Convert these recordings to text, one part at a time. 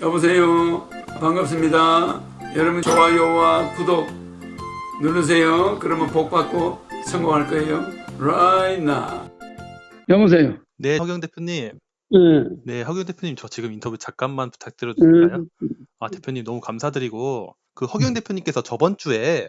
여보세요. 반갑습니다. 여러분 좋아요와 구독 누르세요. 그러면 복 받고 성공할 거예요. Right now. 여보세요. 네, 허경 대표님. 네. 네, 허경 대표님, 저 지금 인터뷰 잠깐만 부탁드려도 될까요? 음. 대표님 너무 감사드리고, 그 허경 대표님께서 저번 주에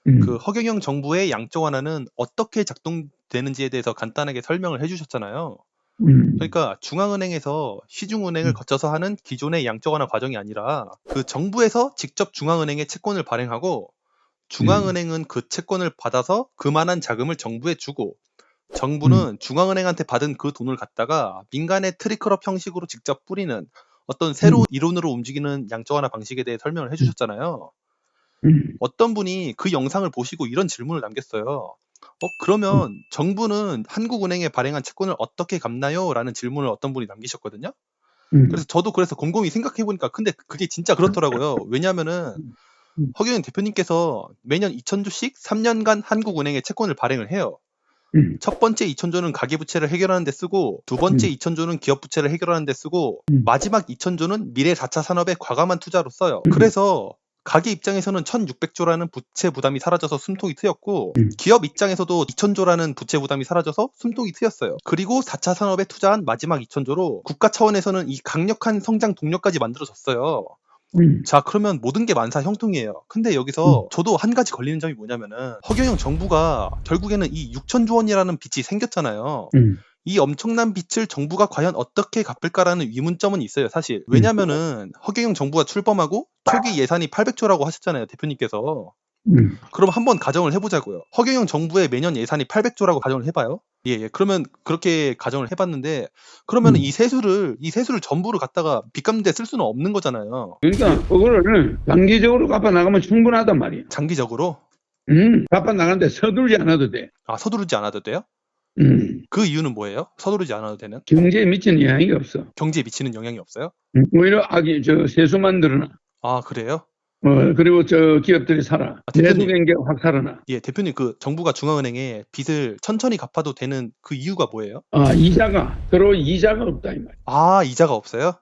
음. 그 허경영 정부의 양적 완화는 어떻게 작동되는지에 대해서 간단하게 설명을 해주셨잖아요. 그러니까 중앙은행에서 시중은행을 거쳐서 하는 기존의 양적 완화 과정이 아니라 그 정부에서 직접 중앙은행에 채권을 발행하고 중앙은행은 그 채권을 받아서 그만한 자금을 정부에 주고 정부는 중앙은행한테 받은 그 돈을 갖다가 민간의 트리클럽 형식으로 직접 뿌리는 어떤 새로운 이론으로 움직이는 양적 완화 방식에 대해 설명을 해주셨잖아요. 어떤 분이 그 영상을 보시고 이런 질문을 남겼어요. 그러면 정부는 한국은행에 발행한 채권을 어떻게 갚나요? 라는 질문을 어떤 분이 남기셨거든요. 그래서 저도 그래서 곰곰이 생각해보니까 근데 그게 진짜 그렇더라고요. 왜냐하면은 허경영 대표님께서 매년 2,000조씩 3년간 한국은행에 채권을 발행을 해요. 첫 번째 2,000조는 가계부채를 해결하는 데 쓰고 두 번째 2,000조는 기업부채를 해결하는 데 쓰고 마지막 2,000조는 미래 4차 산업에 과감한 투자로 써요. 그래서 가계 입장에서는 1,600조라는 부채 부담이 사라져서 숨통이 트였고 기업 입장에서도 2,000조라는 부채 부담이 사라져서 숨통이 트였어요. 그리고 4차 산업에 투자한 마지막 2,000조로 국가 차원에서는 이 강력한 성장 동력까지 만들어졌어요. 자, 그러면 모든 게 만사 형통이에요. 근데 여기서 저도 한 가지 걸리는 점이 뭐냐면은 허경영 정부가 결국에는 이 6,000조 원이라는 빚이 생겼잖아요. 이 엄청난 빚을 정부가 과연 어떻게 갚을까라는 의문점은 있어요, 사실. 왜냐면은 허경영 정부가 출범하고 초기 예산이 800조라고 하셨잖아요, 대표님께서. 그럼 한번 가정을 해보자고요. 허경영 정부의 매년 예산이 800조라고 가정을 해봐요. 예. 그러면 그렇게 가정을 해봤는데 그러면 이 세수를 전부를 갖다가 빚 갚는 데 쓸 수는 없는 거잖아요. 그러니까 그거를 장기적으로 갚아 나가면 충분하단 말이야. 장기적으로? 갚아 나가는데 서두르지 않아도 돼. 서두르지 않아도 돼요? 그 이유는 뭐예요? 서두르지 않아도 되는? 경제에 미치는 영향이 없어. 경제에 미치는 영향이 없어요? 오히려 세수만 늘어나. 그래요? 그리고 기업들이 살아. 대표님. 내수 경제가 확 살아나. 예, 대표님 그 정부가 중앙은행에 빚을 천천히 갚아도 되는 그 이유가 뭐예요? 서로 이자가 없다 이 말이야. 이자가 없어요?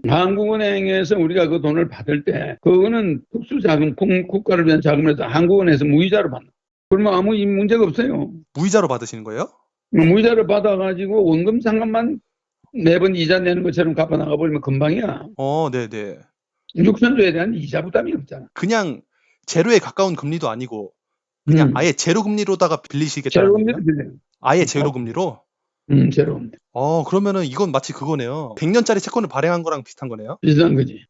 한국은행에서 우리가 그 돈을 받을 때 그거는 특수자금, 국가를 위한 자금에서 한국은행에서 무이자로 받는. 그러면 아무 문제가 없어요. 무이자로 받으시는 거예요? 무이자를 받아가지고 원금 상환만 매번 이자 내는 것처럼 갚아 나가버리면 금방이야. 네네. 6천조에 대한 이자 부담이 없잖아. 그냥 제로에 가까운 금리도 아니고 그냥 아예 제로 금리로다가 빌리시겠다는 제로 얘기예요? 금리도 빌려요. 아예 제로 금리로? 제로 금리. 그러면은 이건 마치 그거네요. 100년짜리 채권을 발행한 거랑 비슷한 거네요. 비슷한 거지.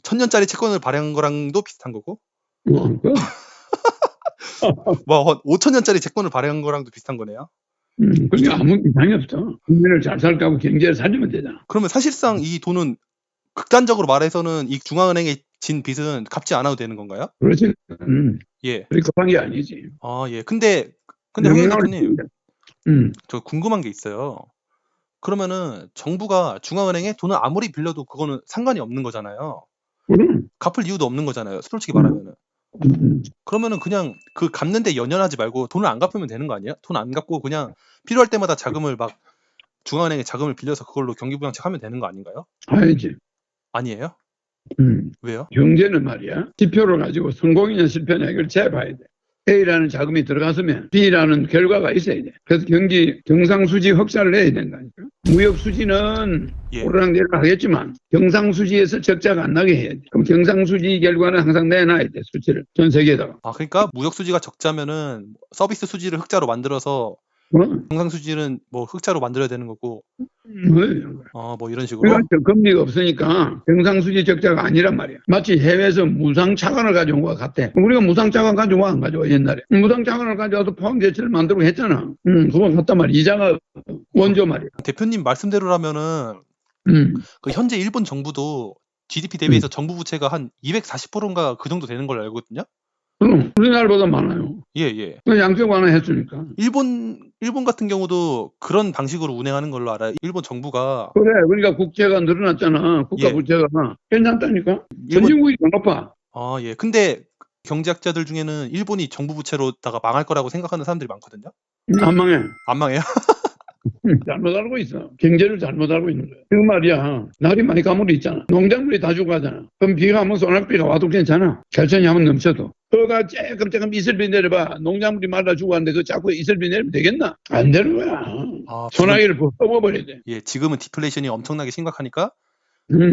1,000년짜리 채권을 발행한 거랑도 비슷한 거고. 그 5,000년짜리 채권을 발행한 거랑도 비슷한 거네요. 그게 아무 이상이 없어. 국민을 잘 살까고 경제를 살리면 되잖아. 그러면 사실상 이 돈은 극단적으로 말해서는 이 중앙은행에 진 빚은 갚지 않아도 되는 건가요? 그렇지. 예. 그렇게 급한 게 아니지. 예. 근데 허경 대표님, 음. 저 궁금한 게 있어요. 그러면은 정부가 중앙은행에 돈을 아무리 빌려도 그거는 상관이 없는 거잖아요. 갚을 이유도 없는 거잖아요, 솔직히 말하면은. 그러면은 그냥 그 갚는데 연연하지 말고 돈을 안 갚으면 되는 거 아니에요? 돈 안 갚고 그냥 필요할 때마다 자금을 막 중앙은행에 자금을 빌려서 그걸로 경기부양책하면 되는 거 아닌가요? 아니지. 아니에요? 왜요? 경제는 말이야. 지표를 가지고 성공이냐 실패냐 이걸 재봐야 돼. A라는 자금이 들어갔으면 B라는 결과가 있어야 돼. 그래서 경상수지 흑자를 내야 된다니까. 무역수지는 오르락내리락 하겠지만 경상수지에서 적자가 안 나게 해야 돼. 그럼 경상수지 결과는 항상 내놔야 돼. 수치를. 전 세계에다가. 그러니까 무역 수지가 적자면은 서비스 수지를 흑자로 만들어서 경상수지는 뭐 흑자로 만들어야 되는 거고. 뭐 이런 식으로. 그러니까 금리가 없으니까 경상수지 적자가 아니란 말이야. 마치 해외에서 무상차관을 가져온 것 같아. 우리가 무상차관 가져와 안 가져와 옛날에. 무상차관을 가져와서 포항제철을 만들고 했잖아. 그거 같단 말이야. 이자가 원조 말이야. 대표님 말씀대로라면은 그 현재 일본 정부도 GDP 대비해서 정부 부채가 한 240%인가 그 정도 되는 걸로 알거든요. 우리나라보다 많아요. 예. 양적 완화했으니까. 일본 같은 경우도 그런 방식으로 운행하는 걸로 알아요. 일본 정부가. 그래. 그러니까 국채가 늘어났잖아. 국가 부채가. 괜찮다니까. 선진국이 더 높아. 예. 근데 경제학자들 중에는 일본이 정부 부채로다가 망할 거라고 생각하는 사람들이 많거든요. 안 망해. 안 망해요? 잘못 알고 있어. 경제를 잘못 알고 있는 거야. 그 말이야. 날이 많이 가물이 있잖아. 농작물이 다 죽어가잖아. 그럼 비가 하면 소낙비가 와도 괜찮아. 결천이 한번 넘쳐도. 그가 조금 이슬비 내려봐. 농작물이 말라 죽어가는데 그 자꾸 이슬비 내리면 되겠나? 안 되는 거야. 소나기를 뽑아버려야 돼. 예, 지금은 디플레이션이 엄청나게 심각하니까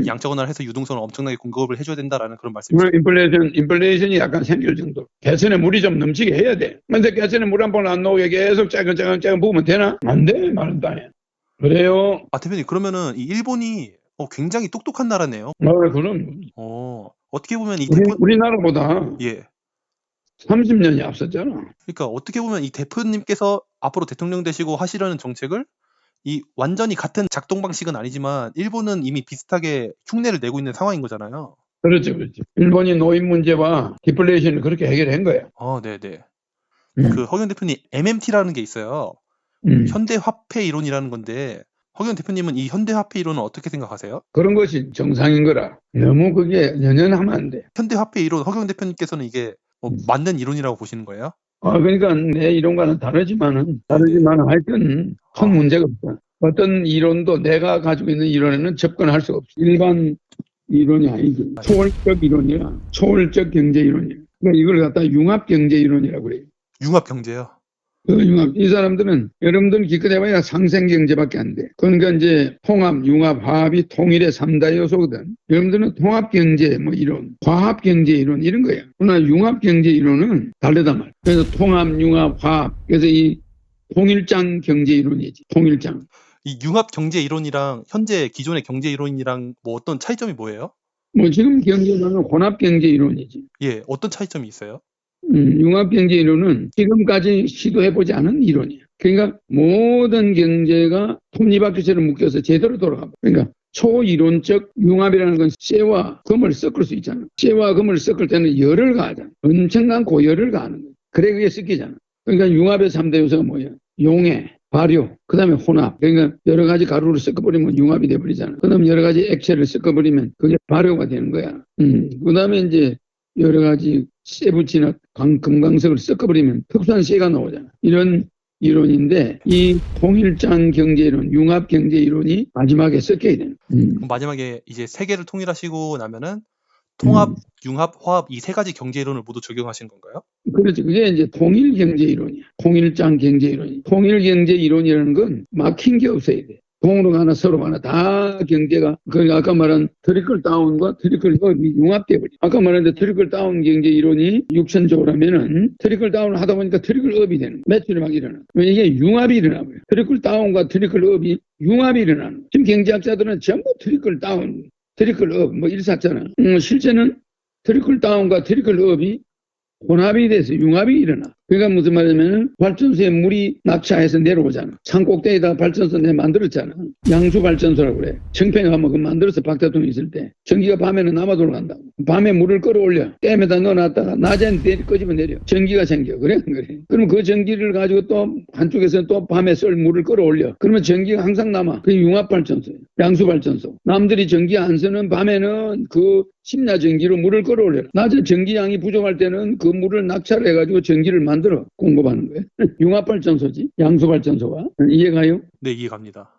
양적 완화를 해서 유동성을 엄청나게 공급을 해줘야 된다라는 그런 말씀이죠. 인플레이션이 약간 생길 정도. 개천에 물이 좀 넘치게 해야 돼. 근데 개천에 물 한 번 안 나오게 계속 작은 부으면 되나? 안 돼. 마른 땅에. 그래요. 대표님, 그러면은 이 일본이 굉장히 똑똑한 나라네요. 그럼. 어떻게 보면 우리나라보다 예. 30년이 앞섰잖아. 그러니까 어떻게 보면 이 대표님께서 앞으로 대통령 되시고 하시려는 정책을 이 완전히 같은 작동 방식은 아니지만 일본은 이미 비슷하게 흉내를 내고 있는 상황인 거잖아요. 그렇죠. 일본이 노인 문제와 디플레이션을 그렇게 해결한 거야. 네네. 그 허경 대표님 MMT라는 게 있어요. 현대 화폐 이론이라는 건데 허경 대표님은 이 현대 화폐 이론은 어떻게 생각하세요? 그런 것이 정상인 거라. 너무 그게 연연하면 안 돼. 현대 화폐 이론 허경 대표님께서는 이게 맞는 이론이라고 보시는 거예요? 그러니까 내 이론과는 다르지만은 하여튼 큰 문제가 없다. 어떤 이론도 내가 가지고 있는 이론에는 접근할 수가 없어. 일반 이론이 아니지. 초월적 이론이야. 초월적 경제 이론이야. 그러니까 이걸 갖다 융합 경제 이론이라고 그래요. 융합 경제요? 이 사람들은 여러분들은 기껏 해봐야 상생 경제밖에 안 돼. 그러니까 이제 통합, 융합, 화합이 통일의 3다 요소거든. 여러분들은 통합 경제 이론, 화합 경제 이론 이런 거야. 그러나 융합 경제 이론은 다르단 말이야. 그래서 통합, 융합, 화합. 그래서 이 통일장 경제 이론이지. 통일장. 이 융합 경제 이론이랑 현재 기존의 경제 이론이랑 어떤 차이점이 뭐예요? 지금 경제 이론은 혼합 경제 이론이지. 예, 어떤 차이점이 있어요? 융합 경제 이론은 지금까지 시도해보지 않은 이론이야. 그러니까 모든 경제가 톱니바퀴처럼 묶여서 제대로 돌아가. 그러니까 초이론적 융합이라는 건 쇠와 금을 섞을 수 있잖아. 쇠와 금을 섞을 때는 열을 가하잖아. 엄청난 고열을 가하는 거야. 그래 그게 섞이잖아. 그러니까 융합의 3대 요소가 뭐야? 용해, 발효, 그 다음에 혼합. 그러니까 여러 가지 가루를 섞어버리면 융합이 돼버리잖아. 그 다음에 여러 가지 액체를 섞어버리면 그게 발효가 되는 거야. 그 다음에 이제 여러 가지 쇠붙이나 금강석을 섞어버리면 특수한 쇠가 나오잖아. 이런 이론인데 이 통일장 경제이론, 융합 경제이론이 마지막에 섞여야 되는. 그럼 마지막에 이제 세계를 통일하시고 나면은 통합, 융합, 화합 이 세 가지 경제 이론을 모두 적용하신 건가요? 그렇죠. 그게 이제 통일 경제 이론이야. 통일장 경제 이론이. 통일 경제 이론이라는 건 막힌 게 없어야 돼. 동으로 하나 서로 하나 다 경제가 아까 말한 트리클 다운과 트리클 업이 융합돼 버려. 아까 말한 트리클 다운 경제 이론이 육천적으로면은 트리클 다운을 하다 보니까 트리클 업이 되는 거야. 매출이 막 일어나. 이게 융합이 일어나 버려. 트리클 다운과 트리클 업이 융합이 일어나는 거야. 지금 경제학자들은 전부 트리클 다운, 트리클 업 일사잖아. 실제는 트리클 다운과 트리클 업이 혼합이 돼서 융합이 일어나. 그러니까 무슨 말이냐면 발전소에 물이 낙차해서 내려오잖아. 산 꼭대기에다 발전소 만들었잖아. 양수 발전소라고 그래. 청평에 가면 그 만들어서 박 대통령이 있을 때 전기가 밤에는 남아 돌아간다고. 밤에 물을 끌어올려. 댐에다 넣어놨다가 낮에는 끄집어 내려. 전기가 생겨. 그래? 그래. 그럼 그 전기를 가지고 또 한쪽에서 또 밤에 쓸 물을 끌어올려. 그러면 전기가 항상 남아. 그게 융합 발전소예요. 양수 발전소. 남들이 전기 안 쓰는 밤에는 그 심야 전기로 물을 끌어올려. 낮에 전기량이 부족할 때는 그 물을 낙차를 해가지고 전기를 만들어 공급하는 거예요. 융합발전소지. 양수발전소가. 이해가요? 네, 이해갑니다.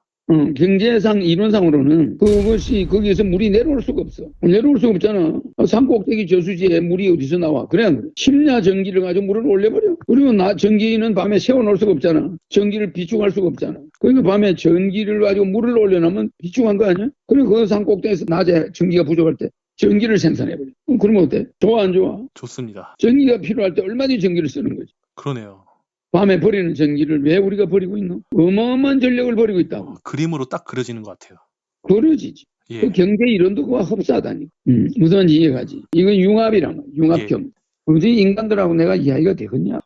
경제상 이론상으로는 그것이 거기에서 물이 내려올 수가 없어. 내려올 수가 없잖아. 산꼭대기 저수지에 물이 어디서 나와? 그래 안 그래? 심야 전기를 가지고 물을 올려버려. 그리고 전기는 밤에 세워놓을 수가 없잖아. 전기를 비축할 수가 없잖아. 그러니까 밤에 전기를 가지고 물을 올려놓으면 비축한 거 아니야? 그리고 그 산꼭대기에서 낮에 전기가 부족할 때 전기를 생산해버려. 그러면 어때? 좋아 안 좋아? 좋습니다. 전기가 필요할 때 얼마든지 전기를 쓰는 거지. 그러네요. 밤에 버리는 전기를 왜 우리가 버리고 있노? 어마어마한 전력을 버리고 있다고. 그림으로 딱 그려지는 것 같아요. 그러지지. 예. 그 경제 이론도 그와 흡사하다니. 무슨 말인지 이해가지. 이건 융합이란 거야. 융합경. 예. 우리 인간들하고 내가 이야기가 되겠냐?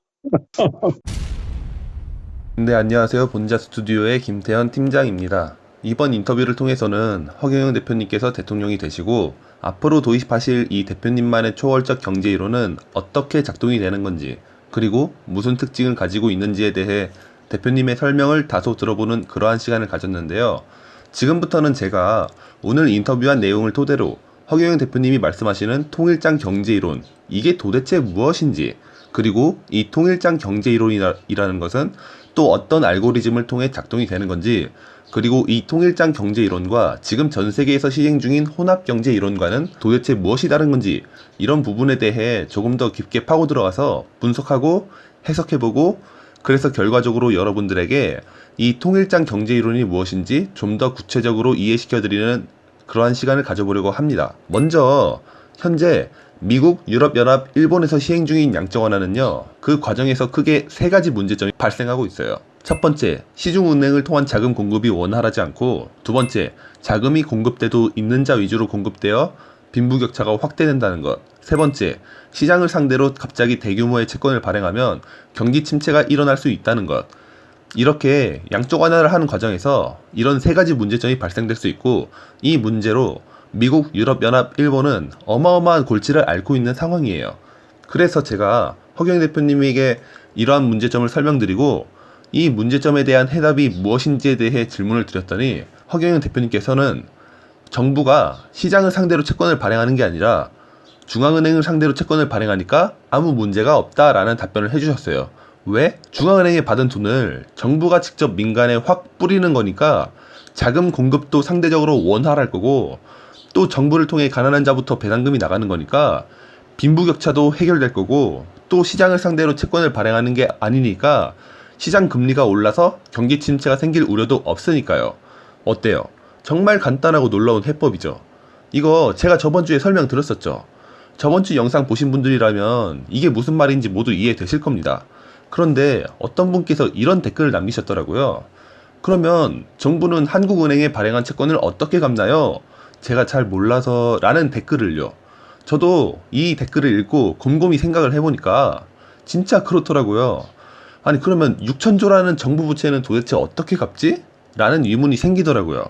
네, 안녕하세요. 본자 스튜디오의 김태현 팀장입니다. 이번 인터뷰를 통해서는 허경영 대표님께서 대통령이 되시고 앞으로 도입하실 이 대표님만의 초월적 경제 이론은 어떻게 작동이 되는 건지, 그리고 무슨 특징을 가지고 있는지에 대해 대표님의 설명을 다소 들어보는 그러한 시간을 가졌는데요. 지금부터는 제가 오늘 인터뷰한 내용을 토대로 허경영 대표님이 말씀하시는 통일장 경제이론, 이게 도대체 무엇인지, 그리고 이 통일장 경제이론이라는 것은 또 어떤 알고리즘을 통해 작동이 되는 건지, 그리고 이 통일장 경제 이론과 지금 전 세계에서 시행 중인 혼합 경제 이론과는 도대체 무엇이 다른 건지, 이런 부분에 대해 조금 더 깊게 파고 들어가서 분석하고 해석해보고, 그래서 결과적으로 여러분들에게 이 통일장 경제 이론이 무엇인지 좀 더 구체적으로 이해시켜드리는 그러한 시간을 가져보려고 합니다. 먼저 현재 미국, 유럽연합, 일본에서 시행 중인 양적 완화는요, 그 과정에서 크게 세 가지 문제점이 발생하고 있어요. 첫 번째, 시중은행을 통한 자금 공급이 원활하지 않고, 두 번째, 자금이 공급돼도 있는 자 위주로 공급되어 빈부격차가 확대된다는 것, 세 번째, 시장을 상대로 갑자기 대규모의 채권을 발행하면 경기 침체가 일어날 수 있다는 것. 이렇게 양적 완화를 하는 과정에서 이런 세 가지 문제점이 발생될 수 있고, 이 문제로 미국, 유럽연합, 일본은 어마어마한 골치를 앓고 있는 상황이에요. 그래서 제가 허경영 대표님에게 이러한 문제점을 설명드리고, 이 문제점에 대한 해답이 무엇인지에 대해 질문을 드렸더니 허경영 대표님께서는 정부가 시장을 상대로 채권을 발행하는 게 아니라 중앙은행을 상대로 채권을 발행하니까 아무 문제가 없다라는 답변을 해주셨어요. 왜? 중앙은행에 받은 돈을 정부가 직접 민간에 확 뿌리는 거니까 자금 공급도 상대적으로 원활할 거고, 또 정부를 통해 가난한 자부터 배당금이 나가는 거니까 빈부격차도 해결될 거고, 또 시장을 상대로 채권을 발행하는 게 아니니까 시장 금리가 올라서 경기 침체가 생길 우려도 없으니까요. 어때요? 정말 간단하고 놀라운 해법이죠. 이거 제가 저번주에 설명드렸었죠. 저번주 영상 보신 분들이라면 이게 무슨 말인지 모두 이해되실 겁니다. 그런데 어떤 분께서 이런 댓글을 남기셨더라고요. 그러면 정부는 한국은행에 발행한 채권을 어떻게 갚나요? 제가 잘 몰라서 라는 댓글을요. 저도 이 댓글을 읽고 곰곰이 생각을 해보니까 진짜 그렇더라고요. 아니 그러면 6천조라는 정부 부채는 도대체 어떻게 갚지? 라는 의문이 생기더라고요.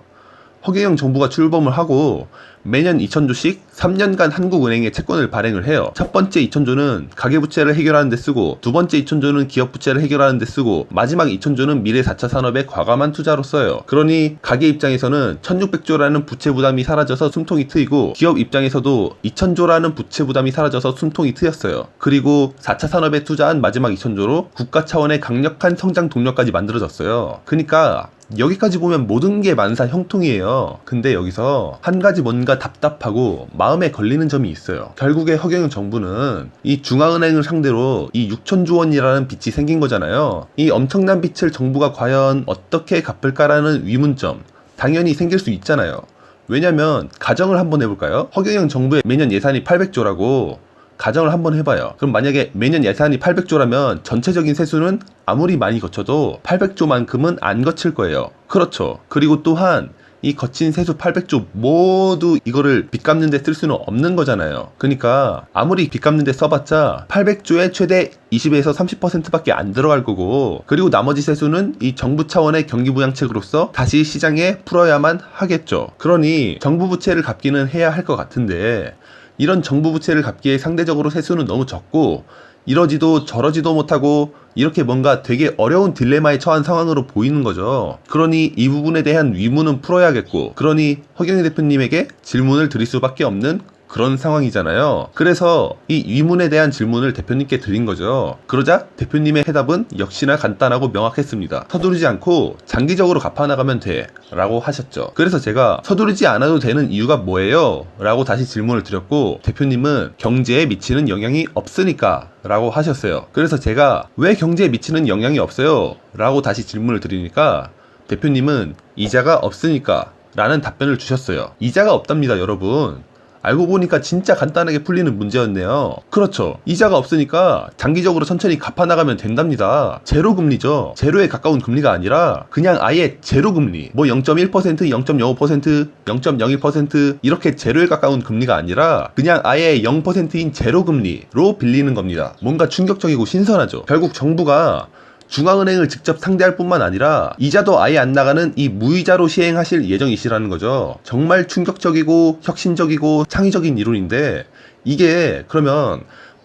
허경영 정부가 출범을 하고 매년 2천조씩 3년간 한국은행에 채권을 발행을 해요. 첫 번째 2천조는 가계부채를 해결하는 데 쓰고, 두 번째 2천조는 기업부채를 해결하는 데 쓰고, 마지막 2천조는 미래 4차 산업에 과감한 투자로 써요. 그러니 가계 입장에서는 1600조라는 부채 부담이 사라져서 숨통이 트이고, 기업 입장에서도 2000조라는 부채 부담이 사라져서 숨통이 트였어요. 그리고 4차 산업에 투자한 마지막 2000조로 국가 차원의 강력한 성장 동력까지 만들어졌어요. 그러니까 여기까지 보면 모든 게 만사 형통이에요. 근데 여기서 한 가지 뭔가 답답하고 마음에 걸리는 점이 있어요. 결국에 허경영 정부는 이 중앙은행을 상대로 이 6천조 원이라는 빚이 생긴 거잖아요. 이 엄청난 빚을 정부가 과연 어떻게 갚을까라는 의문점 당연히 생길 수 있잖아요. 왜냐면 가정을 한번 해볼까요? 허경영 정부의 매년 예산이 800조라고 가정을 한번 해봐요. 그럼 만약에 매년 예산이 800조라면 전체적인 세수는 아무리 많이 거쳐도 800조만큼은 안 거칠 거예요. 그렇죠. 그리고 또한 이 거친 세수 800조 모두 이거를 빚 갚는 데 쓸 수는 없는 거잖아요. 그러니까 아무리 빚 갚는 데 써봤자 800조에 최대 20에서 30%밖에 안 들어갈 거고, 그리고 나머지 세수는 이 정부 차원의 경기부양책으로서 다시 시장에 풀어야만 하겠죠. 그러니 정부 부채를 갚기는 해야 할 것 같은데, 이런 정부 부채를 갚기에 상대적으로 세수는 너무 적고 이러지도 저러지도 못하고 이렇게 뭔가 되게 어려운 딜레마에 처한 상황으로 보이는 거죠. 그러니 이 부분에 대한 의문은 풀어야겠고, 그러니 허경영 대표님에게 질문을 드릴 수밖에 없는 그런 상황이잖아요. 그래서 이 의문에 대한 질문을 대표님께 드린 거죠. 그러자 대표님의 해답은 역시나 간단하고 명확했습니다. 서두르지 않고 장기적으로 갚아나가면 돼 라고 하셨죠. 그래서 제가 서두르지 않아도 되는 이유가 뭐예요? 라고 다시 질문을 드렸고, 대표님은 경제에 미치는 영향이 없으니까 라고 하셨어요. 그래서 제가 왜 경제에 미치는 영향이 없어요? 라고 다시 질문을 드리니까 대표님은 이자가 없으니까 라는 답변을 주셨어요. 이자가 없답니다, 여러분. 알고 보니까 진짜 간단하게 풀리는 문제였네요. 그렇죠. 이자가 없으니까 장기적으로 천천히 갚아나가면 된답니다. 제로 금리죠. 제로에 가까운 금리가 아니라 그냥 아예 제로 금리. 뭐 0.1%, 0.05%, 0.01% 이렇게 제로에 가까운 금리가 아니라 그냥 아예 0%인 제로 금리로 빌리는 겁니다. 뭔가 충격적이고 신선하죠. 결국 정부가 중앙은행을 직접 상대할 뿐만 아니라 이자도 아예 안 나가는 이 무이자로 시행하실 예정이시라는 거죠. 정말 충격적이고 혁신적이고 창의적인 이론인데, 이게 그러면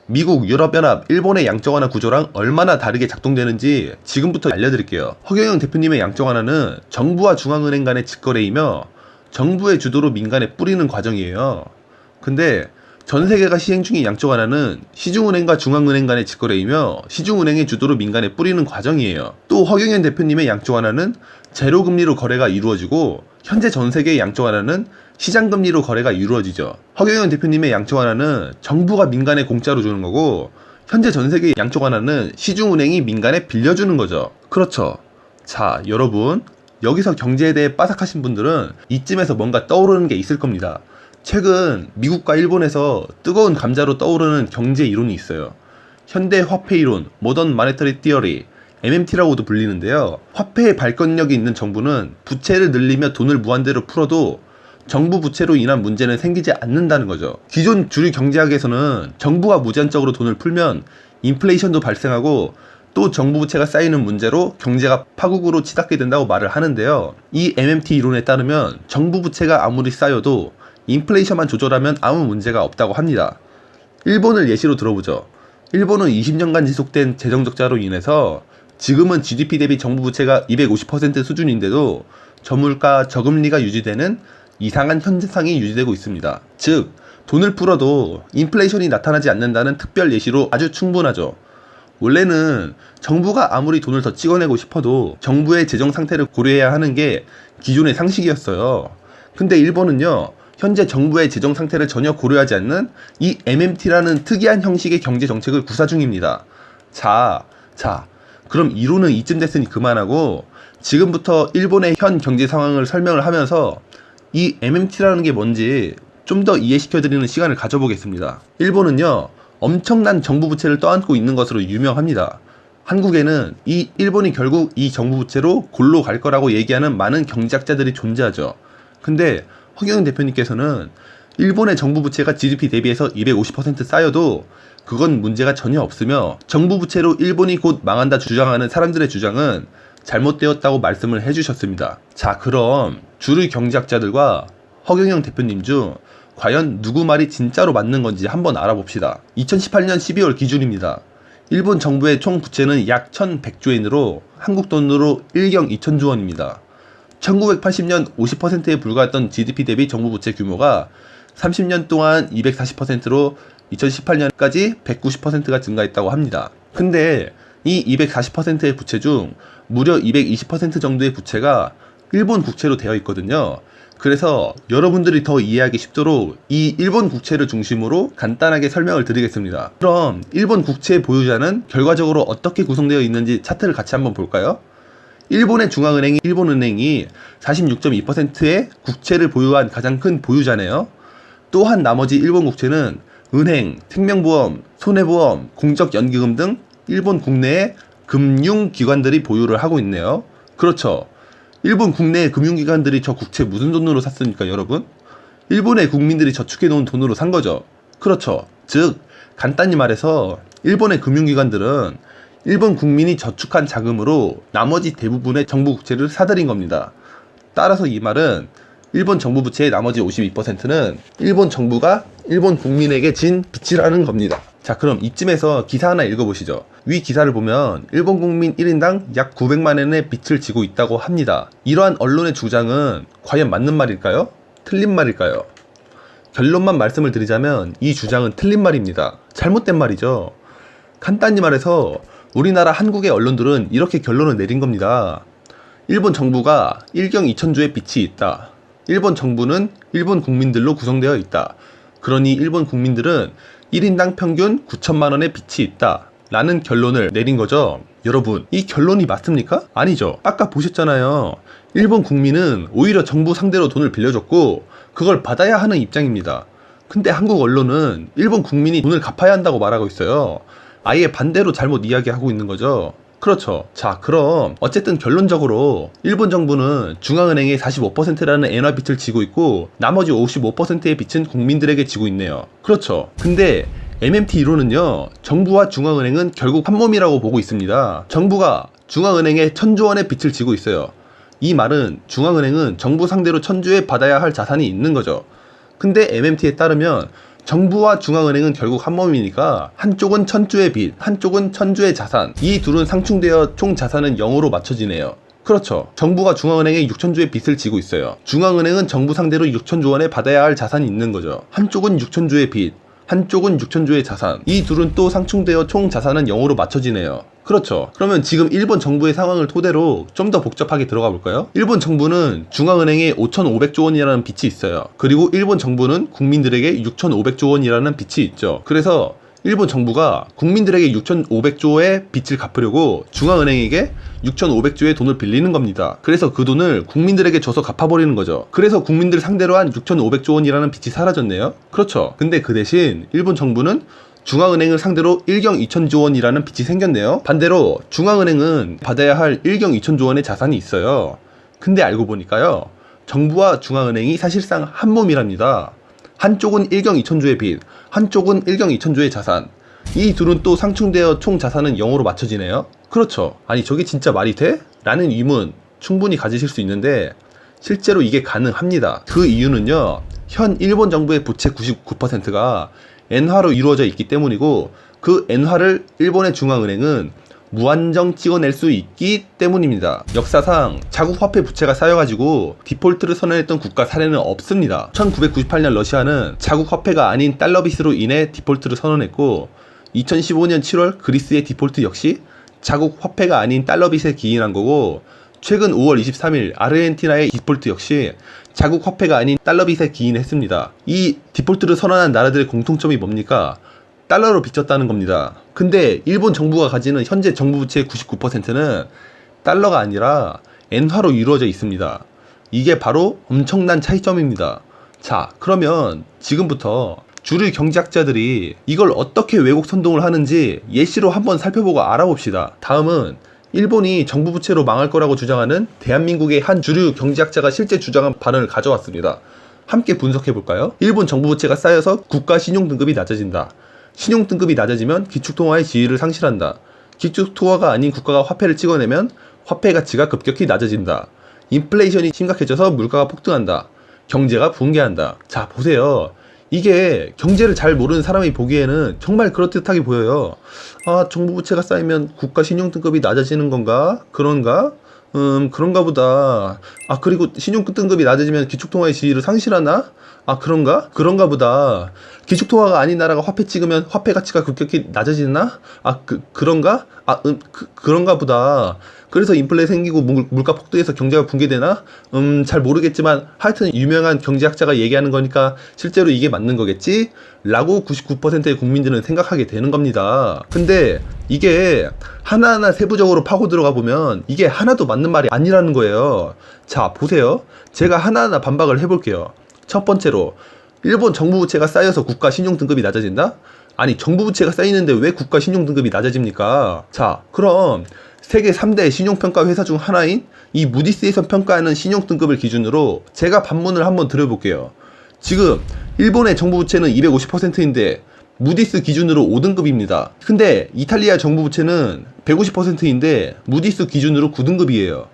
미국, 유럽연합, 일본의 양적 완화 구조랑 얼마나 다르게 작동되는지 지금부터 알려드릴게요. 허경영 대표님의 양적 완화는 정부와 중앙은행 간의 직거래이며 정부의 주도로 민간에 뿌리는 과정이에요. 근데 전 세계가 시행 중인 양적 완화는 시중은행과 중앙은행 간의 직거래이며 시중은행의 주도로 민간에 뿌리는 과정이에요. 또 허경영 대표님의 양적 완화는 제로금리로 거래가 이루어지고 현재 전 세계의 양적 완화는 시장금리로 거래가 이루어지죠. 허경영 대표님의 양적 완화는 정부가 민간에 공짜로 주는 거고 현재 전 세계의 양적 완화는 시중은행이 민간에 빌려주는 거죠. 그렇죠. 자, 여러분 여기서 경제에 대해 빠삭하신 분들은 이쯤에서 뭔가 떠오르는 게 있을 겁니다. 최근 미국과 일본에서 뜨거운 감자로 떠오르는 경제 이론이 있어요. 현대 화폐 이론, 모던 마네터리 티어리, MMT라고도 불리는데요. 화폐의 발권력이 있는 정부는 부채를 늘리며 돈을 무한대로 풀어도 정부 부채로 인한 문제는 생기지 않는다는 거죠. 기존 주류 경제학에서는 정부가 무제한적으로 돈을 풀면 인플레이션도 발생하고 또 정부 부채가 쌓이는 문제로 경제가 파국으로 치닫게 된다고 말을 하는데요. 이 MMT 이론에 따르면 정부 부채가 아무리 쌓여도 인플레이션만 조절하면 아무 문제가 없다고 합니다. 일본을 예시로 들어보죠. 일본은 20년간 지속된 재정적자로 인해서 지금은 GDP 대비 정부 부채가 250% 수준인데도 저물가, 저금리가 유지되는 이상한 현상이 유지되고 있습니다. 즉, 돈을 풀어도 인플레이션이 나타나지 않는다는 특별 예시로 아주 충분하죠. 원래는 정부가 아무리 돈을 더 찍어내고 싶어도 정부의 재정 상태를 고려해야 하는 게 기존의 상식이었어요. 근데 일본은요, 현재 정부의 재정 상태를 전혀 고려하지 않는 이 MMT라는 특이한 형식의 경제 정책을 구사 중입니다. 자, 그럼 이론은 이쯤 됐으니 그만하고 지금부터 일본의 현 경제 상황을 설명을 하면서 이 MMT라는 게 뭔지 좀 더 이해시켜드리는 시간을 가져보겠습니다. 일본은요, 엄청난 정부 부채를 떠안고 있는 것으로 유명합니다. 한국에는 이 일본이 결국 이 정부 부채로 골로 갈 거라고 얘기하는 많은 경제학자들이 존재하죠. 근데 허경영 대표님께서는 일본의 정부 부채가 GDP 대비해서 250% 쌓여도 그건 문제가 전혀 없으며 정부 부채로 일본이 곧 망한다 주장하는 사람들의 주장은 잘못되었다고 말씀을 해주셨습니다. 자, 그럼 주류 경제학자들과 허경영 대표님 중 과연 누구 말이 진짜로 맞는 건지 한번 알아봅시다. 2018년 12월 기준입니다. 일본 정부의 총 부채는 약 1100조엔으로 한국 돈으로 1경 2000조 원입니다. 1980년 50%에 불과했던 GDP 대비 정부 부채 규모가 30년 동안 240%로 2018년까지 190%가 증가했다고 합니다. 근데 이 240%의 부채 중 무려 220% 정도의 부채가 일본 국채로 되어 있거든요. 그래서 여러분들이 더 이해하기 쉽도록 이 일본 국채를 중심으로 간단하게 설명을 드리겠습니다. 그럼 일본 국채 보유자는 결과적으로 어떻게 구성되어 있는지 차트를 같이 한번 볼까요? 일본의 중앙은행이 일본은행이 46.2%의 국채를 보유한 가장 큰 보유자네요. 또한 나머지 일본 국채는 은행, 생명보험, 손해보험, 공적연기금 등 일본 국내의 금융기관들이 보유를 하고 있네요. 그렇죠. 일본 국내의 금융기관들이 저 국채 무슨 돈으로 샀습니까, 여러분? 일본의 국민들이 저축해 놓은 돈으로 산 거죠. 그렇죠. 즉, 간단히 말해서 일본의 금융기관들은 일본 국민이 저축한 자금으로 나머지 대부분의 정부 국채를 사들인 겁니다. 따라서 이 말은 일본 정부 부채의 나머지 52%는 일본 정부가 일본 국민에게 진 빚이라는 겁니다. 자, 그럼 이쯤에서 기사 하나 읽어보시죠. 위 기사를 보면 일본 국민 1인당 약 900만 엔의 빚을 지고 있다고 합니다. 이러한 언론의 주장은 과연 맞는 말일까요? 틀린 말일까요? 결론만 말씀을 드리자면 이 주장은 틀린 말입니다. 잘못된 말이죠. 간단히 말해서 우리나라 한국의 언론들은 이렇게 결론을 내린 겁니다. 일본 정부가 1경 2000조의 빚이 있다. 일본 정부는 일본 국민들로 구성되어 있다. 그러니 일본 국민들은 1인당 평균 9천만 원의 빚이 있다. 라는 결론을 내린 거죠. 여러분, 이 결론이 맞습니까? 아니죠. 아까 보셨잖아요. 일본 국민은 오히려 정부 상대로 돈을 빌려줬고 그걸 받아야 하는 입장입니다. 근데 한국 언론은 일본 국민이 돈을 갚아야 한다고 말하고 있어요. 아예 반대로 잘못 이야기하고 있는 거죠. 그렇죠. 자, 그럼 어쨌든 결론적으로 일본 정부는 중앙은행의 45%라는 엔화 빚을 지고 있고 나머지 55%의 빚은 국민들에게 지고 있네요. 그렇죠. 근데 MMT 이론은요, 정부와 중앙은행은 결국 한 몸이라고 보고 있습니다. 정부가 중앙은행에 1000조 원의 빚을 지고 있어요. 이 말은 중앙은행은 정부 상대로 1000조에 받아야 할 자산이 있는 거죠. 근데 MMT에 따르면 정부와 중앙은행은 결국 한 몸이니까 한쪽은 1000조의 빚, 한쪽은 1000조의 자산, 이 둘은 상충되어 총 자산은 0으로 맞춰지네요. 그렇죠. 정부가 중앙은행에 6000조의 빚을 지고 있어요. 중앙은행은 정부 상대로 6000조 원에 받아야 할 자산이 있는 거죠. 한쪽은 6000조의 빚, 한쪽은 6천조의 자산. 이 둘은 또 상충되어 총 자산은 0으로 맞춰지네요. 그렇죠. 그러면 지금 일본 정부의 상황을 토대로 좀 더 복잡하게 들어가 볼까요? 일본 정부는 중앙은행에 5,500조 원이라는 빚이 있어요. 그리고 일본 정부는 국민들에게 6,500조 원이라는 빚이 있죠. 그래서 일본 정부가 국민들에게 6,500조의 빚을 갚으려고 중앙은행에게 6,500조의 돈을 빌리는 겁니다. 그래서 그 돈을 국민들에게 줘서 갚아버리는 거죠. 그래서 국민들 상대로 한 6,500조 원이라는 빚이 사라졌네요. 그렇죠. 근데 그 대신 일본 정부는 중앙은행을 상대로 1경 2천조 원이라는 빚이 생겼네요. 반대로 중앙은행은 받아야 할 1경 2천조 원의 자산이 있어요. 근데 알고 보니까요, 정부와 중앙은행이 사실상 한 몸이랍니다. 한쪽은 1경 2천조의 빚, 한쪽은 1경 2천조의 자산. 이 둘은 또 상충되어 총 자산은 0으로 맞춰지네요. 그렇죠. 아니 저게 진짜 말이 돼? 라는 의문 충분히 가지실 수 있는데 실제로 이게 가능합니다. 그 이유는요, 현 일본 정부의 부채 99%가 엔화로 이루어져 있기 때문이고, 그 엔화를 일본의 중앙은행은 무한정 찍어낼 수 있기 때문입니다. 역사상 자국 화폐 부채가 쌓여가지고 디폴트를 선언했던 국가 사례는 없습니다. 1998년 러시아는 자국 화폐가 아닌 달러 빚으로 인해 디폴트를 선언했고, 2015년 7월 그리스의 디폴트 역시 자국 화폐가 아닌 달러 빚에 기인한 거고, 최근 5월 23일 아르헨티나의 디폴트 역시 자국 화폐가 아닌 달러 빚에 기인했습니다. 이 디폴트를 선언한 나라들의 공통점이 뭡니까? 달러로 빚졌다는 겁니다. 근데 일본 정부가 가지는 현재 정부 부채의 99%는 달러가 아니라 엔화로 이루어져 있습니다. 이게 바로 엄청난 차이점입니다. 자, 그러면 지금부터 주류 경제학자들이 이걸 어떻게 왜곡 선동을 하는지 예시로 한번 살펴보고 알아봅시다. 다음은 일본이 정부 부채로 망할 거라고 주장하는 대한민국의 한 주류 경제학자가 실제 주장한 발언을 가져왔습니다. 함께 분석해볼까요? 일본 정부 부채가 쌓여서 국가 신용등급이 낮아진다. 신용등급이 낮아지면 기축통화의 지위를 상실한다. 기축통화가 아닌 국가가 화폐를 찍어내면 화폐 가치가 급격히 낮아진다. 인플레이션이 심각해져서 물가가 폭등한다. 경제가 붕괴한다. 자, 보세요. 이게 경제를 잘 모르는 사람이 보기에는 정말 그렇듯하게 보여요. 아, 정부 부채가 쌓이면 국가 신용등급이 낮아지는 건가? 그런가? 그런가 보다. 아, 그리고 신용등급이 낮아지면 기축통화의 지위를 상실하나? 아, 그런가? 그런가 보다. 기축통화가 아닌 나라가 화폐 찍으면 화폐 가치가 급격히 낮아지나? 아, 그런가? 아, 그런가 보다. 그래서 인플레 생기고 물가 폭등해서 경제가 붕괴되나? 잘 모르겠지만 하여튼 유명한 경제학자가 얘기하는 거니까 실제로 이게 맞는 거겠지? 라고 99%의 국민들은 생각하게 되는 겁니다. 근데 이게 하나하나 세부적으로 파고 들어가 보면 이게 하나도 맞는 말이 아니라는 거예요. 자, 보세요. 제가 하나하나 반박을 해볼게요. 첫 번째로, 일본 정부 부채가 쌓여서 국가 신용 등급이 낮아진다? 아니, 정부 부채가 쌓이는데 왜 국가 신용 등급이 낮아집니까? 자, 그럼 세계 3대 신용평가 회사 중 하나인 이 무디스에서 평가하는 신용 등급을 기준으로 제가 반문을 한번 드려볼게요. 지금 일본의 정부 부채는 250%인데 무디스 기준으로 5등급입니다. 근데 이탈리아 정부 부채는 150%인데 무디스 기준으로 9등급이에요.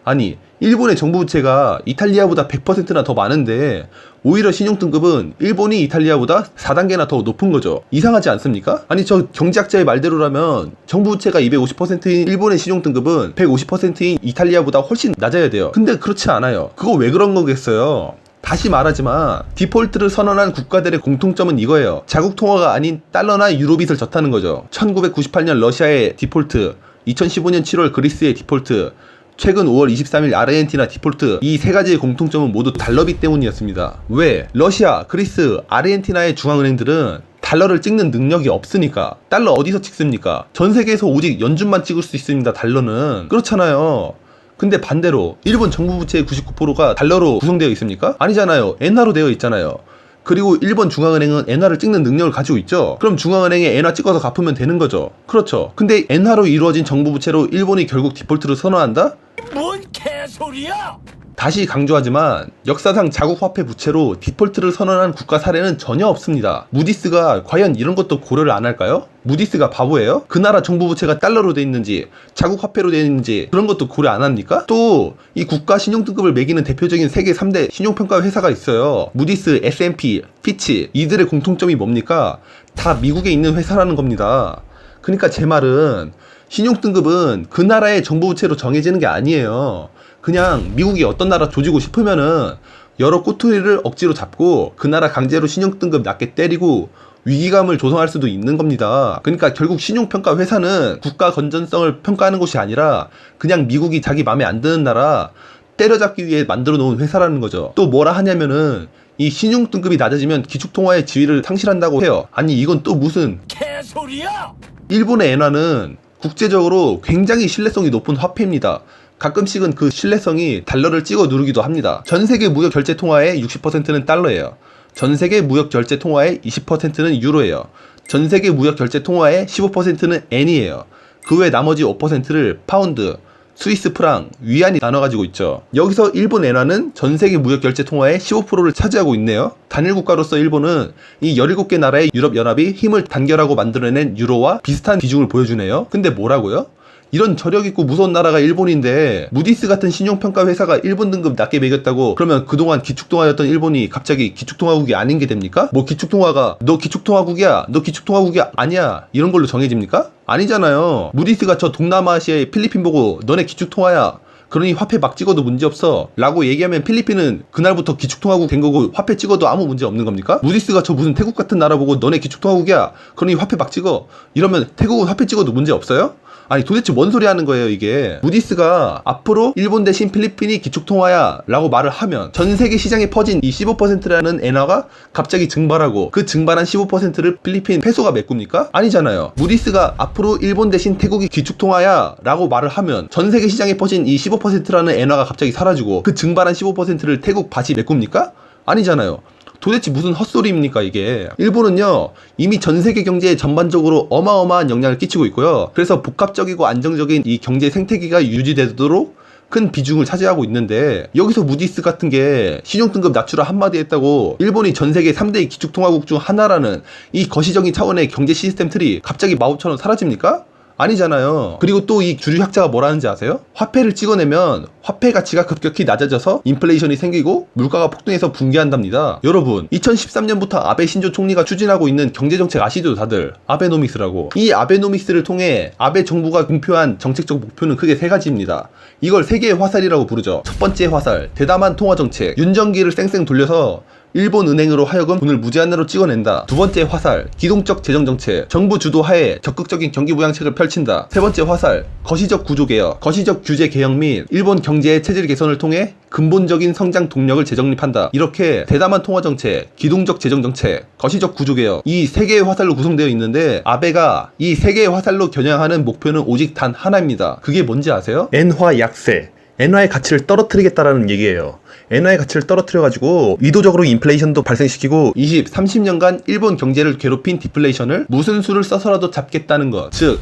아니, 일본의 정부 부채가 이탈리아보다 100%나 더 많은데 오히려 신용등급은 일본이 이탈리아보다 4단계나 더 높은 거죠. 이상하지 않습니까? 아니, 저 경제학자의 말대로라면 정부 부채가 250%인 일본의 신용등급은 150%인 이탈리아보다 훨씬 낮아야 돼요. 근데 그렇지 않아요. 그거 왜 그런 거겠어요? 다시 말하지만 디폴트를 선언한 국가들의 공통점은 이거예요. 자국 통화가 아닌 달러나 유로빚을 졌다는 거죠. 1998년 러시아의 디폴트, 2015년 7월 그리스의 디폴트, 최근 5월 23일 아르헨티나 디폴트, 이 세 가지의 공통점은 모두 달러빚 때문이었습니다. 왜? 러시아, 그리스, 아르헨티나의 중앙은행들은 달러를 찍는 능력이 없으니까. 달러 어디서 찍습니까? 전 세계에서 오직 연준만 찍을 수 있습니다. 달러는. 그렇잖아요. 근데 반대로 일본 정부 부채의 99%가 달러로 구성되어 있습니까? 아니잖아요. 엔화로 되어 있잖아요. 그리고 일본 중앙은행은 엔화를 찍는 능력을 가지고 있죠. 그럼 중앙은행에 엔화 찍어서 갚으면 되는 거죠. 그렇죠. 근데 엔화로 이루어진 정부 부채로 일본이 결국 디폴트를 선언한다? 뭔 개소리야! 다시 강조하지만 역사상 자국 화폐 부채로 디폴트를 선언한 국가 사례는 전혀 없습니다. 무디스가 과연 이런 것도 고려를 안 할까요? 무디스가 바보예요? 그 나라 정부 부채가 달러로 돼 있는지 자국 화폐로 돼 있는지 그런 것도 고려 안 합니까? 또 이 국가 신용등급을 매기는 대표적인 세계 3대 신용평가 회사가 있어요. 무디스, S&P, 피치. 이들의 공통점이 뭡니까? 다 미국에 있는 회사라는 겁니다. 그러니까 제 말은 신용등급은 그 나라의 정부 부채로 정해지는 게 아니에요. 그냥 미국이 어떤 나라 조지고 싶으면은 여러 꼬투리를 억지로 잡고 그 나라 강제로 신용등급 낮게 때리고 위기감을 조성할 수도 있는 겁니다. 그러니까 결국 신용평가 회사는 국가 건전성을 평가하는 곳이 아니라 그냥 미국이 자기 맘에 안 드는 나라 때려잡기 위해 만들어 놓은 회사라는 거죠. 또 뭐라 하냐면은 이 신용 등급이 낮아지면 기축통화의 지위를 상실한다고 해요. 아니 이건 또 무슨 개소리야! 일본의 엔화는 국제적으로 굉장히 신뢰성이 높은 화폐입니다. 가끔씩은 그 신뢰성이 달러를 찍어 누르기도 합니다. 전 세계 무역 결제 통화의 60%는 달러예요. 전 세계 무역 결제 통화의 20%는 유로예요. 전 세계 무역 결제 통화의 15%는 엔이에요. 그 외 나머지 5%를 파운드, 스위스 프랑, 위안이 나눠가지고 있죠. 여기서 일본 엔화는 전 세계 무역 결제 통화의 15%를 차지하고 있네요. 단일 국가로서 일본은 이 17개 나라의 유럽연합이 힘을 단결하고 만들어낸 유로와 비슷한 비중을 보여주네요. 근데 뭐라고요? 이런 저력 있고 무서운 나라가 일본인데 무디스 같은 신용평가 회사가 일본 등급 낮게 매겼다고 그러면 그동안 기축통화였던 일본이 갑자기 기축통화국이 아닌 게 됩니까? 뭐 기축통화가 너 기축통화국이야 너 기축통화국이 아니야 이런 걸로 정해집니까? 아니잖아요. 무디스가 저 동남아시아의 필리핀 보고 너네 기축통화야 그러니 화폐 막 찍어도 문제없어 라고 얘기하면 필리핀은 그날부터 기축통화국 된 거고 화폐 찍어도 아무 문제 없는 겁니까? 무디스가 저 무슨 태국 같은 나라 보고 너네 기축통화국이야 그러니 화폐 막 찍어 이러면 태국은 화폐 찍어도 문제 없어요? 아니 도대체 뭔 소리 하는 거예요 이게. 무디스가 앞으로 일본 대신 필리핀이 기축통화야 라고 말을 하면 전 세계 시장에 퍼진 이 15%라는 엔화가 갑자기 증발하고 그 증발한 15%를 필리핀 페소가 메꿉니까? 아니잖아요. 무디스가 앞으로 일본 대신 태국이 기축통화야 라고 말을 하면 전 세계 시장에 퍼진 이 15%라는 엔화가 갑자기 사라지고 그 증발한 15%를 태국 바시 메꿉니까? 아니잖아요. 도대체 무슨 헛소리입니까 이게. 일본은요 이미 전세계 경제에 전반적으로 어마어마한 영향을 끼치고 있고요. 그래서 복합적이고 안정적인 이 경제 생태계가 유지되도록 큰 비중을 차지하고 있는데 여기서 무디스 같은 게 신용등급 낮추라 한마디 했다고 일본이 전세계 3대 기축통화국 중 하나라는 이 거시적인 차원의 경제 시스템 틀이 갑자기 마법처럼 사라집니까? 아니잖아요. 그리고 또 이 주류학자가 뭐라는지 아세요? 화폐를 찍어내면 화폐 가치가 급격히 낮아져서 인플레이션이 생기고 물가가 폭등해서 붕괴한답니다. 여러분 2013년부터 아베 신조 총리가 추진하고 있는 경제정책 아시죠 다들? 아베노믹스라고. 이 아베노믹스를 통해 아베 정부가 공표한 정책적 목표는 크게 세 가지입니다. 이걸 세계의 화살이라고 부르죠. 첫 번째 화살 대담한 통화정책. 윤전기를 쌩쌩 돌려서 일본 은행으로 하여금 돈을 무제한으로 찍어낸다. 두 번째 화살, 기동적 재정정책. 정부 주도하에 적극적인 경기부양책을 펼친다. 세 번째 화살, 거시적 구조개혁. 거시적 규제 개혁 및 일본 경제의 체질 개선을 통해 근본적인 성장 동력을 재정립한다. 이렇게 대담한 통화정책, 기동적 재정정책, 거시적 구조개혁 이 세 개의 화살로 구성되어 있는데 아베가 이 세 개의 화살로 겨냥하는 목표는 오직 단 하나입니다. 그게 뭔지 아세요? 엔화 약세. 엔화의 가치를 떨어뜨리겠다라는 얘기예요. 엔화의 가치를 떨어뜨려가지고 의도적으로 인플레이션도 발생시키고 20, 30년간 일본 경제를 괴롭힌 디플레이션을 무슨 수를 써서라도 잡겠다는 것. 즉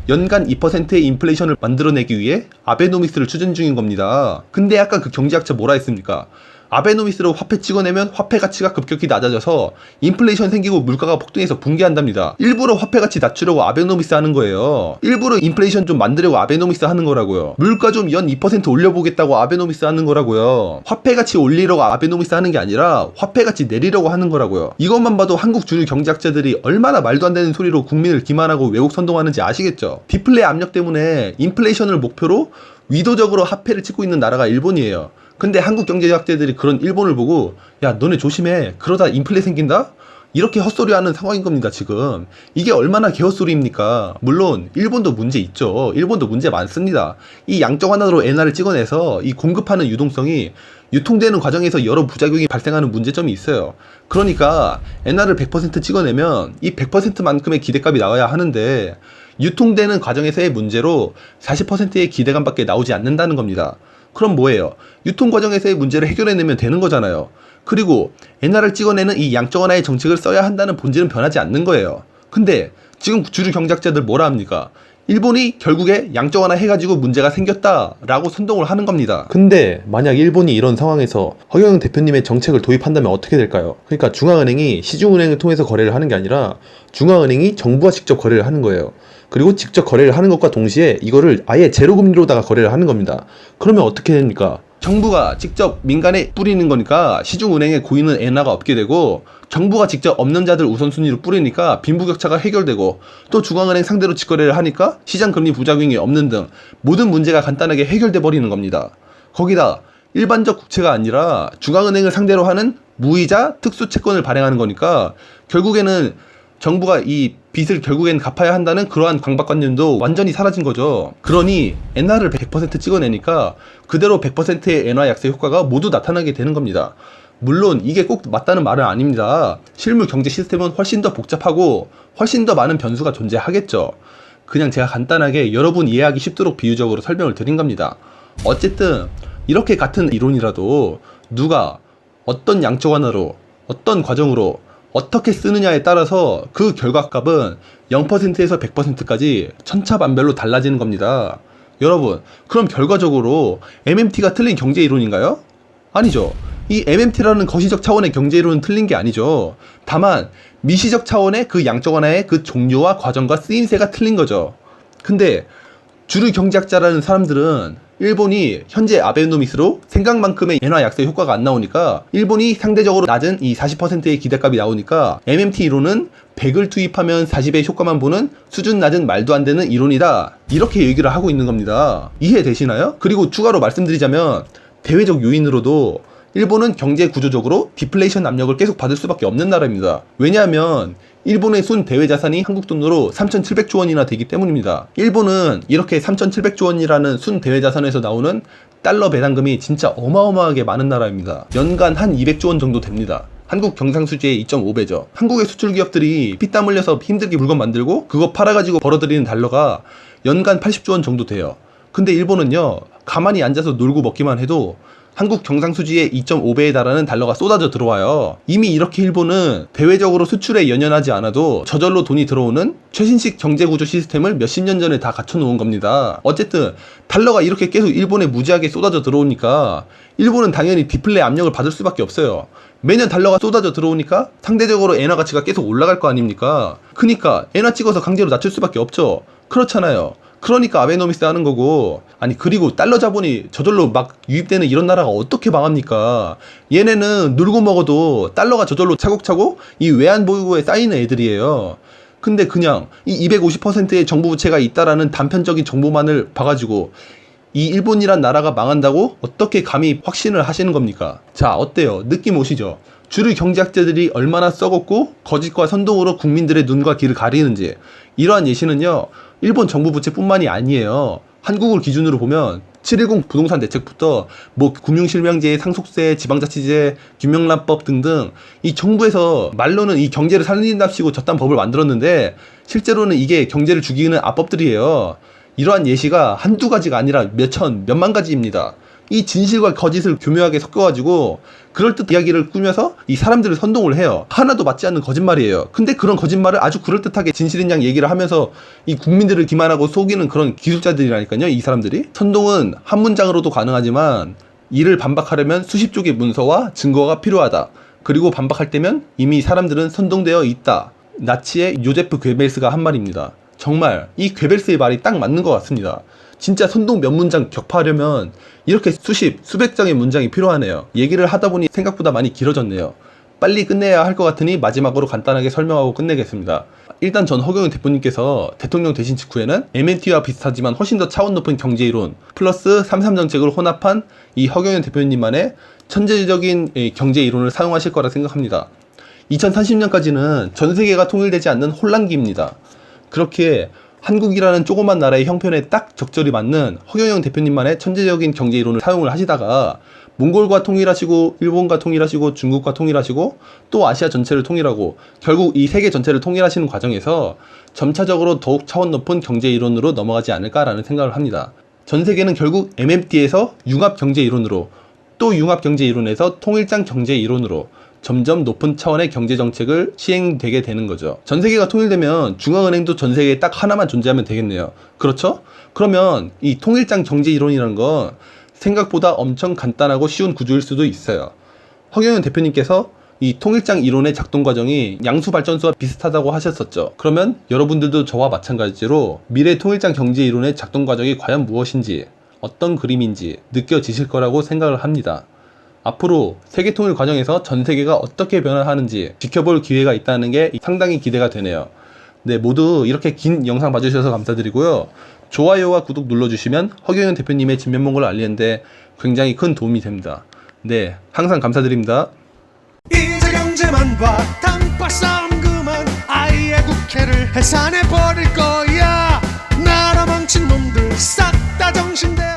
연간 2%의 인플레이션을 만들어내기 위해 아베노믹스를 추진 중인 겁니다. 근데 아까 그 경제학자 뭐라 했습니까? 아베노믹스로 화폐 찍어내면 화폐 가치가 급격히 낮아져서 인플레이션 생기고 물가가 폭등해서 붕괴한답니다. 일부러 화폐 가치 낮추려고 아베노믹스 하는 거예요. 일부러 인플레이션 좀 만들려고 아베노믹스 하는 거라고요. 물가 좀 연 2% 올려보겠다고 아베노믹스 하는 거라고요. 화폐 가치 올리려고 아베노믹스 하는 게 아니라 화폐 가치 내리려고 하는 거라고요. 이것만 봐도 한국 주류 경제학자들이 얼마나 말도 안 되는 소리로 국민을 기만하고 왜곡 선동하는지 아시겠죠? 디플레 압력 때문에 인플레이션을 목표로 의도적으로 화폐를 찍고 있는 나라가 일본이에요. 근데 한국 경제학자들이 그런 일본을 보고 야 너네 조심해 그러다 인플레 생긴다? 이렇게 헛소리하는 상황인 겁니다 지금. 이게 얼마나 개헛소리입니까? 물론 일본도 문제 있죠. 일본도 문제 많습니다. 이 양적 완화로 엔화를 찍어내서 이 공급하는 유동성이 유통되는 과정에서 여러 부작용이 발생하는 문제점이 있어요. 그러니까 엔화를 100% 찍어내면 이 100%만큼의 기대값이 나와야 하는데 유통되는 과정에서의 문제로 40%의 기대감밖에 나오지 않는다는 겁니다. 그럼 뭐예요? 유통 과정에서의 문제를 해결해내면 되는 거잖아요. 그리고 엔화를 찍어내는 이 양적 완화의 정책을 써야 한다는 본질은 변하지 않는 거예요. 근데 지금 주류 경제학자들 뭐라 합니까? 일본이 결국에 양적 완화 해가지고 문제가 생겼다라고 선동을 하는 겁니다. 근데 만약 일본이 이런 상황에서 허경영 대표님의 정책을 도입한다면 어떻게 될까요? 그러니까 중앙은행이 시중은행을 통해서 거래를 하는 게 아니라 중앙은행이 정부와 직접 거래를 하는 거예요. 그리고 직접 거래를 하는 것과 동시에 이거를 아예 제로금리로다가 거래를 하는 겁니다. 그러면 어떻게 됩니까? 정부가 직접 민간에 뿌리는 거니까 시중은행에 고이는 엔화가 없게 되고 정부가 직접 없는 자들 우선순위로 뿌리니까 빈부격차가 해결되고 또 중앙은행 상대로 직거래를 하니까 시장금리 부작용이 없는 등 모든 문제가 간단하게 해결돼 버리는 겁니다. 거기다 일반적 국채가 아니라 중앙은행을 상대로 하는 무이자 특수채권을 발행하는 거니까 결국에는 정부가 이 빚을 결국엔 갚아야 한다는 그러한 강박관념도 완전히 사라진 거죠. 그러니 엔화를 100% 찍어내니까 그대로 100%의 엔화 약세 효과가 모두 나타나게 되는 겁니다. 물론 이게 꼭 맞다는 말은 아닙니다. 실물 경제 시스템은 훨씬 더 복잡하고 훨씬 더 많은 변수가 존재하겠죠. 그냥 제가 간단하게 여러분 이해하기 쉽도록 비유적으로 설명을 드린 겁니다. 어쨌든 이렇게 같은 이론이라도 누가 어떤 양적 완화로 어떤 과정으로 어떻게 쓰느냐에 따라서 그 결과값은 0%에서 100%까지 천차만별로 달라지는 겁니다. 여러분, 그럼 결과적으로 MMT가 틀린 경제 이론인가요? 아니죠. 이 MMT라는 거시적 차원의 경제 이론은 틀린 게 아니죠. 다만 미시적 차원의 그 양적 완화의 그 종류와 과정과 쓰임새가 틀린 거죠. 근데 주류 경제학자라는 사람들은 일본이 현재 아베노믹스로 생각만큼의 엔화 약세 효과가 안 나오니까, 일본이 상대적으로 낮은 이 40%의 기대값이 나오니까 MMT 이론은 100을 투입하면 40의 효과만 보는 수준 낮은 말도 안 되는 이론이다, 이렇게 얘기를 하고 있는 겁니다. 이해되시나요? 그리고 추가로 말씀드리자면 대외적 요인으로도 일본은 경제 구조적으로 디플레이션 압력을 계속 받을 수밖에 없는 나라입니다. 왜냐하면 일본의 순 대외 자산이 한국 돈으로 3,700조 원이나 되기 때문입니다. 일본은 이렇게 3,700조 원이라는 순 대외 자산에서 나오는 달러 배당금이 진짜 어마어마하게 많은 나라입니다. 연간 한 200조 원 정도 됩니다. 한국 경상수지의 2.5배죠. 한국의 수출 기업들이 피땀 흘려서 힘들게 물건 만들고 그거 팔아가지고 벌어들이는 달러가 연간 80조 원 정도 돼요. 근데 일본은요, 가만히 앉아서 놀고 먹기만 해도 한국 경상수지의 2.5배에 달하는 달러가 쏟아져 들어와요. 이미 이렇게 일본은 대외적으로 수출에 연연하지 않아도 저절로 돈이 들어오는 최신식 경제구조 시스템을 몇십 년 전에 다 갖춰놓은 겁니다. 어쨌든 달러가 이렇게 계속 일본에 무지하게 쏟아져 들어오니까 일본은 당연히 디플레 압력을 받을 수밖에 없어요. 매년 달러가 쏟아져 들어오니까 상대적으로 엔화 가치가 계속 올라갈 거 아닙니까? 그니까 엔화 찍어서 강제로 낮출 수밖에 없죠. 그렇잖아요. 그러니까 아베노믹스 하는 거고. 아니, 그리고 달러 자본이 저절로 막 유입되는 이런 나라가 어떻게 망합니까? 얘네는 놀고 먹어도 달러가 저절로 차곡차곡 이 외환 보유고에 쌓이는 애들이에요. 근데 그냥 이 250%의 정부 부채가 있다라는 단편적인 정보만을 봐가지고 이 일본이란 나라가 망한다고 어떻게 감히 확신을 하시는 겁니까? 자, 어때요? 느낌 오시죠? 주류 경제학자들이 얼마나 썩었고 거짓과 선동으로 국민들의 눈과 귀를 가리는지. 이러한 예시는요, 일본 정부 부채뿐만이 아니에요. 한국을 기준으로 보면 7.10 부동산 대책부터 뭐 금융실명제, 상속세, 지방자치제, 규명납법 등등 이 정부에서 말로는 이 경제를 살린답시고 저딴 법을 만들었는데 실제로는 이게 경제를 죽이는 압법들이에요. 이러한 예시가 한두 가지가 아니라 몇천, 몇만 가지입니다. 이 진실과 거짓을 교묘하게 섞어가지고 그럴듯 이야기를 꾸며서 이 사람들을 선동을 해요. 하나도 맞지 않는 거짓말이에요. 근데 그런 거짓말을 아주 그럴듯하게 진실인 양 얘기를 하면서 이 국민들을 기만하고 속이는 그런 기술자들이라니까요, 이 사람들이. 선동은 한 문장으로도 가능하지만 이를 반박하려면 수십 쪽의 문서와 증거가 필요하다. 그리고 반박할 때면 이미 사람들은 선동되어 있다. 나치의 요제프 괴벨스가 한 말입니다. 정말 이 괴벨스의 말이 딱 맞는 것 같습니다. 진짜 선동 몇 문장 격파하려면 이렇게 수십, 수백 장의 문장이 필요하네요. 얘기를 하다 보니 생각보다 많이 길어졌네요. 빨리 끝내야 할 것 같으니 마지막으로 간단하게 설명하고 끝내겠습니다. 일단 전 허경영 대표님께서 대통령 되신 직후에는 MMT와 비슷하지만 훨씬 더 차원 높은 경제이론 플러스 3.3 정책을 혼합한 이 허경영 대표님만의 천재적인 경제이론을 사용하실 거라 생각합니다. 2030년까지는 전 세계가 통일되지 않는 혼란기입니다. 그렇게 한국이라는 조그만 나라의 형편에 딱 적절히 맞는 허경영 대표님만의 천재적인 경제이론을 사용을 하시다가 몽골과 통일하시고 일본과 통일하시고 중국과 통일하시고 또 아시아 전체를 통일하고 결국 이 세계 전체를 통일하시는 과정에서 점차적으로 더욱 차원 높은 경제이론으로 넘어가지 않을까라는 생각을 합니다. 전 세계는 결국 MMT에서 융합경제이론으로 또 융합경제이론에서 통일장 경제이론으로 점점 높은 차원의 경제정책을 시행되게 되는 거죠. 전 세계가 통일되면 중앙은행도 전 세계에 딱 하나만 존재하면 되겠네요. 그렇죠? 그러면 이 통일장 경제이론이라는 건 생각보다 엄청 간단하고 쉬운 구조일 수도 있어요. 허경영 대표님께서 이 통일장 이론의 작동 과정이 양수발전소와 비슷하다고 하셨었죠. 그러면 여러분들도 저와 마찬가지로 미래 통일장 경제이론의 작동 과정이 과연 무엇인지, 어떤 그림인지 느껴지실 거라고 생각을 합니다. 앞으로 세계통일 과정에서 전 세계가 어떻게 변화하는지 지켜볼 기회가 있다는 게 상당히 기대가 되네요. 네, 모두 이렇게 긴 영상 봐주셔서 감사드리고요. 좋아요와 구독 눌러주시면 허경영 대표님의 진면목을 알리는데 굉장히 큰 도움이 됩니다. 네, 항상 감사드립니다. 이제 경제만 봐 단팥 싸움 그만 아예 국회를 해산해버릴 거야. 나라 망친 놈들 싹 다 정신대로